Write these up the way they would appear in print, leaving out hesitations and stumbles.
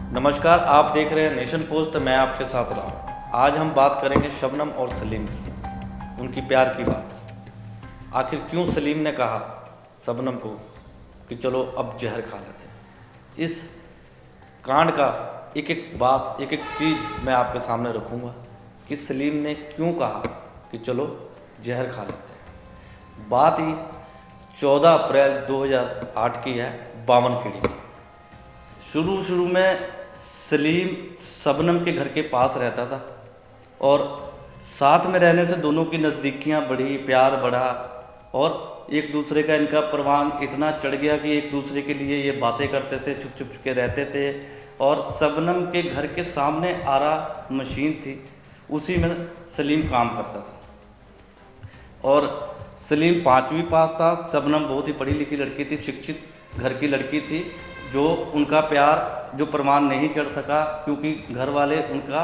नमस्कार, आप देख रहे हैं नेशन पोस्ट। मैं आपके साथ रहा हूँ। आज हम बात करेंगे शबनम और सलीम की, उनकी प्यार की बात। आखिर क्यों सलीम ने कहा शबनम को कि चलो अब जहर खा लेते हैं। इस कांड का एक एक बात, एक एक चीज़ मैं आपके सामने रखूँगा कि सलीम ने क्यों कहा कि चलो जहर खा लेते हैं। बात ही 14 अप्रैल 2008 की है, बावनखेड़ी की। शुरू में सलीम शबनम के घर के पास रहता था और साथ में रहने से दोनों की नज़दीकियाँ बढ़ी, प्यार बढ़ा और एक दूसरे का इनका परवान इतना चढ़ गया कि एक दूसरे के लिए ये बातें करते थे, छुप छुप के रहते थे। और शबनम के घर के सामने आरा मशीन थी, उसी में सलीम काम करता था। और सलीम 5वीं पास था। शबनम बहुत ही पढ़ी लिखी लड़की थी, शिक्षित घर की लड़की थी, जो उनका प्यार जो प्रमाण नहीं चढ़ सका क्योंकि घर वाले उनका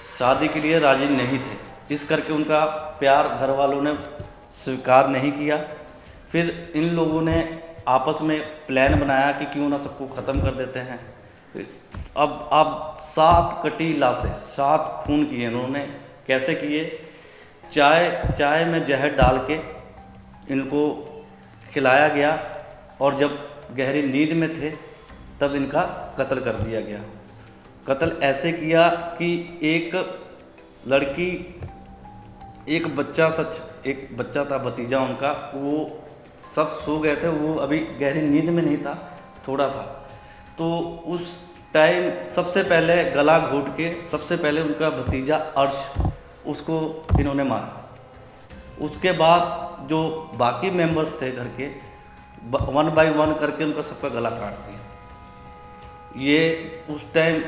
शादी के लिए राज़ी नहीं थे। इस करके उनका प्यार घर वालों ने स्वीकार नहीं किया। फिर इन लोगों ने आपस में प्लान बनाया कि क्यों ना सबको ख़त्म कर देते हैं। अब 7 कटी लाशें, 7 खून किए इन्होंने। कैसे किए? चाय में जहर डाल के इनको खिलाया गया और जब गहरी नींद में थे तब इनका कत्ल कर दिया गया। कत्ल ऐसे किया कि एक लड़की, एक बच्चा था, भतीजा उनका, वो सब सो गए थे, वो अभी गहरी नींद में नहीं था, थोड़ा था। तो उस टाइम सबसे पहले गला घोट के सबसे पहले उनका भतीजा अर्श, उसको इन्होंने मारा। उसके बाद जो बाकी मेंबर्स थे घर के, 1 बाय 1 करके उनका सबका गला काट दिया। ये उस टाइम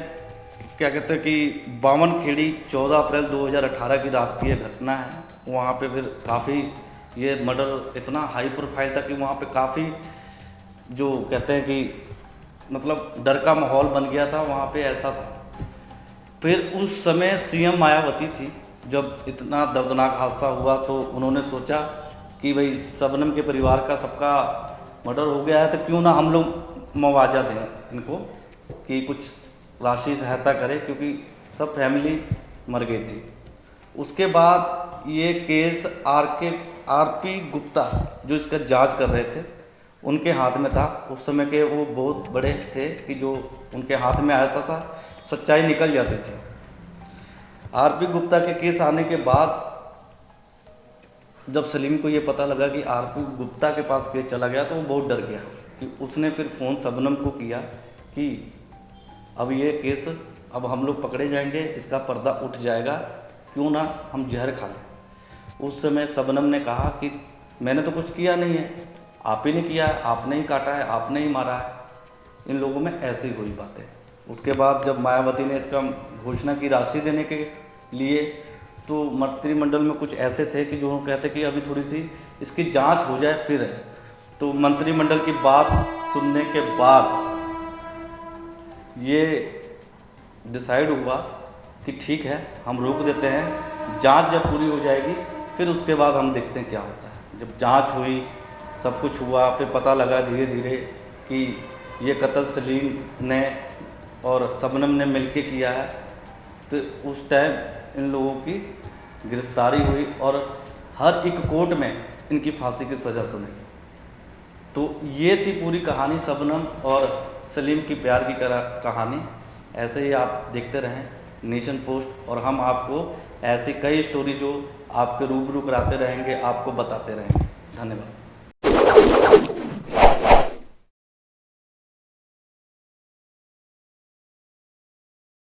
क्या कहते हैं कि बावनखेड़ी 14 अप्रैल 2018 की रात की ये घटना है। वहाँ पे फिर काफ़ी ये मर्डर इतना हाई प्रोफाइल था कि वहाँ पे काफ़ी जो कहते हैं कि मतलब डर का माहौल बन गया था वहाँ पे, ऐसा था। फिर उस समय सीएम मायावती थी। जब इतना दर्दनाक हादसा हुआ तो उन्होंने सोचा कि भाई शबनम के परिवार का सबका मर्डर हो गया है तो क्यों ना हम लोग मुआवजा दें इनको, कि कुछ राशि सहायता करें, क्योंकि सब फैमिली मर गई थी। उसके बाद ये केस आरपी गुप्ता जो इसका जांच कर रहे थे उनके हाथ में था। उस समय के वो बहुत बड़े थे कि जो उनके हाथ में आता था सच्चाई निकल जाती थी। आरपी गुप्ता के केस आने के बाद जब सलीम को ये पता लगा कि आरपी गुप्ता के पास केस चला गया तो वो बहुत डर गया कि उसने फिर फ़ोन शबनम को किया कि अब ये केस, अब हम लोग पकड़े जाएंगे, इसका पर्दा उठ जाएगा, क्यों ना हम जहर खा लें। उस समय शबनम ने कहा कि मैंने तो कुछ किया नहीं है, आप ही ने किया है, आपने ही काटा है, आपने ही मारा है। इन लोगों में ऐसी हुई बातें। उसके बाद जब मायावती ने इसका घोषणा की राशि देने के लिए, तो मंत्रिमंडल में कुछ ऐसे थे कि जो कहते कि अभी थोड़ी सी इसकी जांच हो जाए फिर है। तो मंत्रिमंडल की बात सुनने के बाद ये डिसाइड हुआ कि ठीक है, हम रोक देते हैं, जांच जब पूरी हो जाएगी फिर उसके बाद हम देखते हैं क्या होता है। जब जांच हुई, सब कुछ हुआ, फिर पता लगा धीरे धीरे कि ये कत्ल सलीम ने और शबनम ने मिलके किया है। तो उस टाइम इन लोगों की गिरफ्तारी हुई और हर एक कोर्ट में इनकी फांसी की सज़ा सुनी। तो ये थी पूरी कहानी शबनम और सलीम की प्यार की कहानी। ऐसे ही आप देखते रहें नेशन पोस्ट, और हम आपको ऐसी कई स्टोरी जो आपके रूबरू कराते रहेंगे, आपको बताते रहेंगे। धन्यवाद।